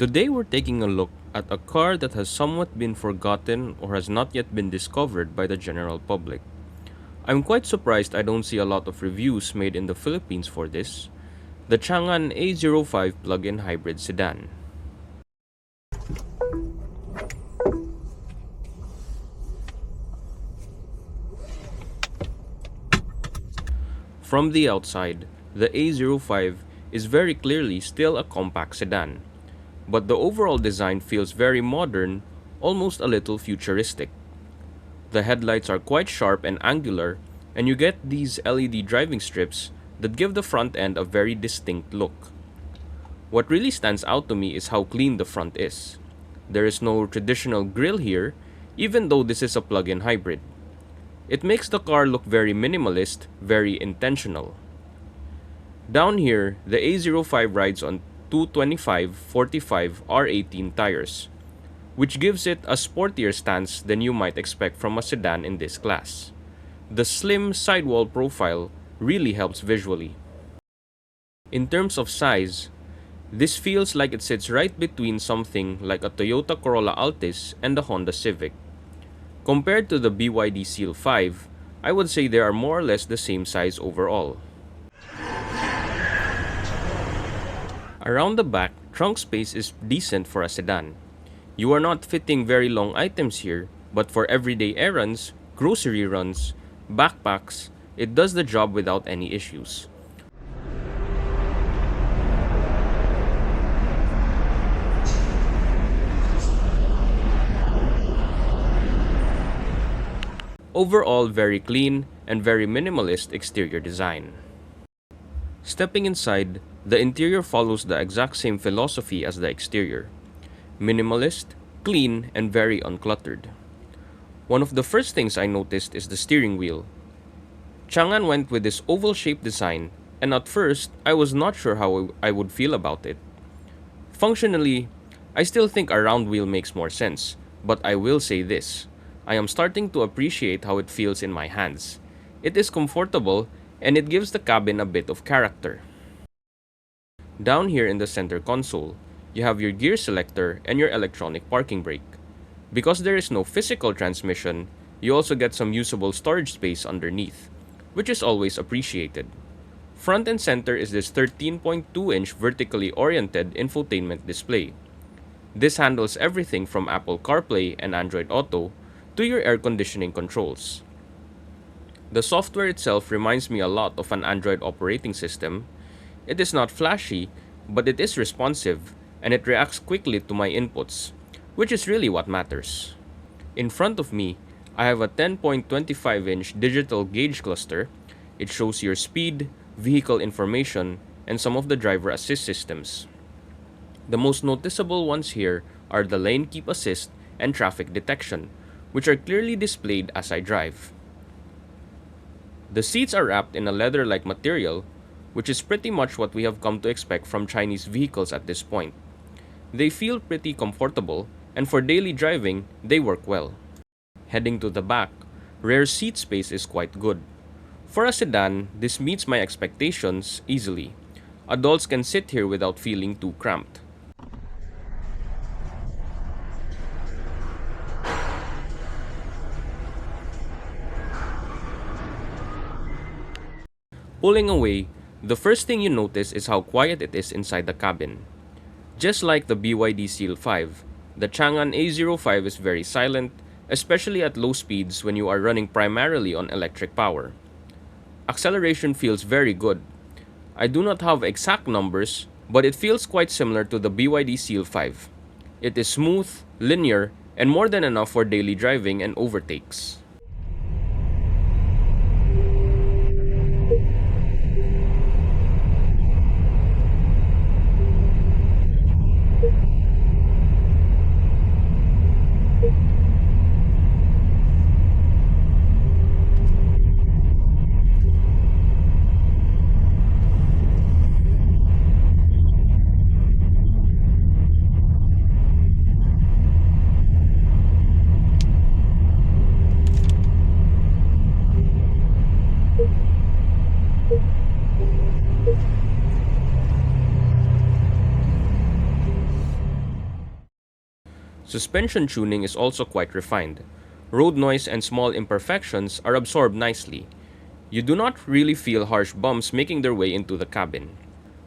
Today we're taking a look at a car that has somewhat been forgotten or has not yet been discovered by the general public. I'm quite surprised I don't see a lot of reviews made in the Philippines for this, the Changan A05 plug-in hybrid sedan. From the outside, the A05 is very clearly still a compact sedan, but the overall design feels very modern, almost a little futuristic. The headlights are quite sharp and angular, and you get these LED driving strips that give the front end a very distinct look. What really stands out to me is how clean the front is. There is no traditional grille here, even though this is a plug-in hybrid. It makes the car look very minimalist, very intentional. Down here, the A05 rides on 225/45 R18 tires, which gives it a sportier stance than you might expect from a sedan in this class. The slim sidewall profile really helps visually. In terms of size, this feels like it sits right between something like a Toyota Corolla Altis and the Honda Civic. Compared to the BYD Seal 5, I would say they are more or less the same size overall. Around the back, trunk space is decent for a sedan. You are not fitting very long items here, but for everyday errands, grocery runs, backpacks, it does the job without any issues. Overall, very clean and very minimalist exterior design. Stepping inside, the interior follows the exact same philosophy as the exterior. Minimalist, clean, and very uncluttered. One of the first things I noticed is the steering wheel. Changan went with this oval-shaped design, and at first, I was not sure how I would feel about it. Functionally, I still think a round wheel makes more sense, but I will say this. I am starting to appreciate how it feels in my hands. It is comfortable, and it gives the cabin a bit of character. Down here in the center console, you have your gear selector and your electronic parking brake. Because there is no physical transmission, you also get some usable storage space underneath, which is always appreciated. Front and center is this 13.2-inch vertically oriented infotainment display. This handles everything from Apple CarPlay and Android Auto to your air conditioning controls. The software itself reminds me a lot of an Android operating system. It is not flashy, but it is responsive, and it reacts quickly to my inputs, which is really what matters. In front of me, I have a 10.25-inch digital gauge cluster. It shows your speed, vehicle information, and some of the driver assist systems. The most noticeable ones here are the lane keep assist and traffic detection, which are clearly displayed as I drive. The seats are wrapped in a leather-like material, which is pretty much what we have come to expect from Chinese vehicles at this point. They feel pretty comfortable, and for daily driving, they work well. Heading to the back, rear seat space is quite good. For a sedan, this meets my expectations easily. Adults can sit here without feeling too cramped. Pulling away, the first thing you notice is how quiet it is inside the cabin. Just like the BYD Seal 5, the Changan A05 is very silent, especially at low speeds when you are running primarily on electric power. Acceleration feels very good. I do not have exact numbers, but it feels quite similar to the BYD Seal 5. It is smooth, linear, and more than enough for daily driving and overtakes. Suspension tuning is also quite refined. Road noise and small imperfections are absorbed nicely. You do not really feel harsh bumps making their way into the cabin.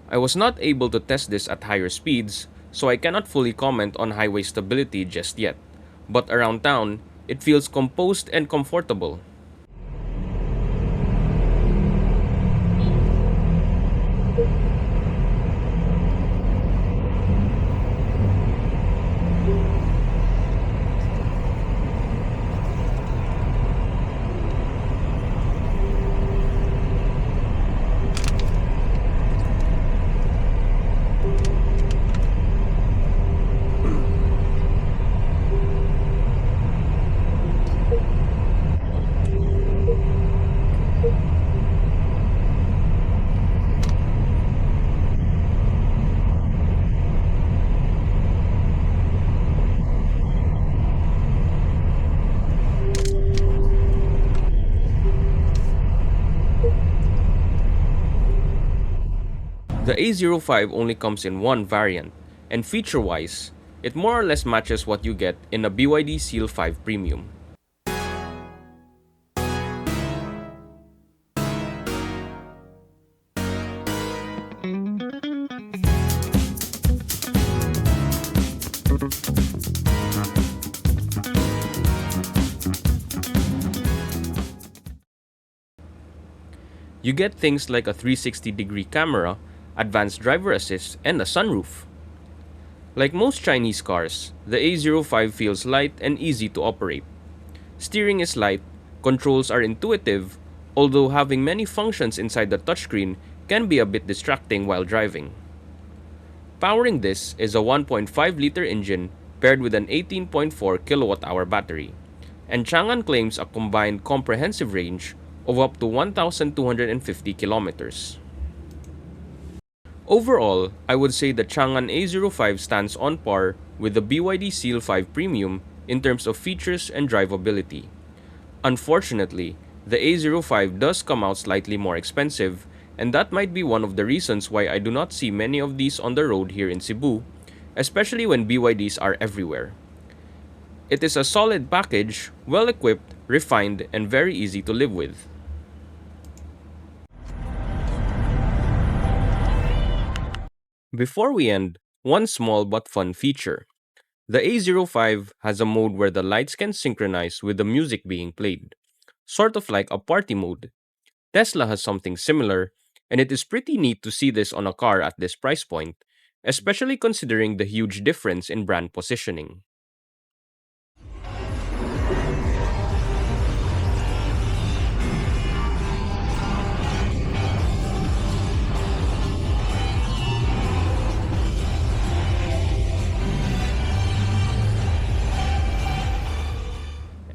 I was not able to test this at higher speeds, so I cannot fully comment on highway stability just yet. But around town, it feels composed and comfortable. The A05 only comes in one variant, and feature-wise, it more or less matches what you get in a BYD Seal 5 Premium. You get things like a 360-degree camera, advanced driver assist, and a sunroof. Like most Chinese cars, the A05 feels light and easy to operate. Steering is light, controls are intuitive, although having many functions inside the touchscreen can be a bit distracting while driving. Powering this is a 1.5-liter engine paired with an 18.4 kWh battery, and Changan claims a combined comprehensive range of up to 1,250 kilometers. Overall, I would say the Changan A05 stands on par with the BYD Seal 5 Premium in terms of features and drivability. Unfortunately, the A05 does come out slightly more expensive, and that might be one of the reasons why I do not see many of these on the road here in Cebu, especially when BYDs are everywhere. It is a solid package, well equipped, refined, and very easy to live with. Before we end, one small but fun feature. The A05 has a mode where the lights can synchronize with the music being played, sort of like a party mode. Tesla has something similar, and it is pretty neat to see this on a car at this price point, especially considering the huge difference in brand positioning.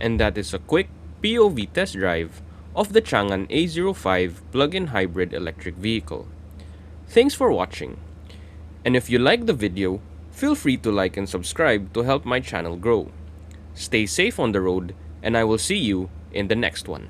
And that is a quick POV test drive of the Changan A05 plug-in hybrid electric vehicle. Thanks for watching. And if you like the video, feel free to like and subscribe to help my channel grow. Stay safe on the road, and I will see you in the next one.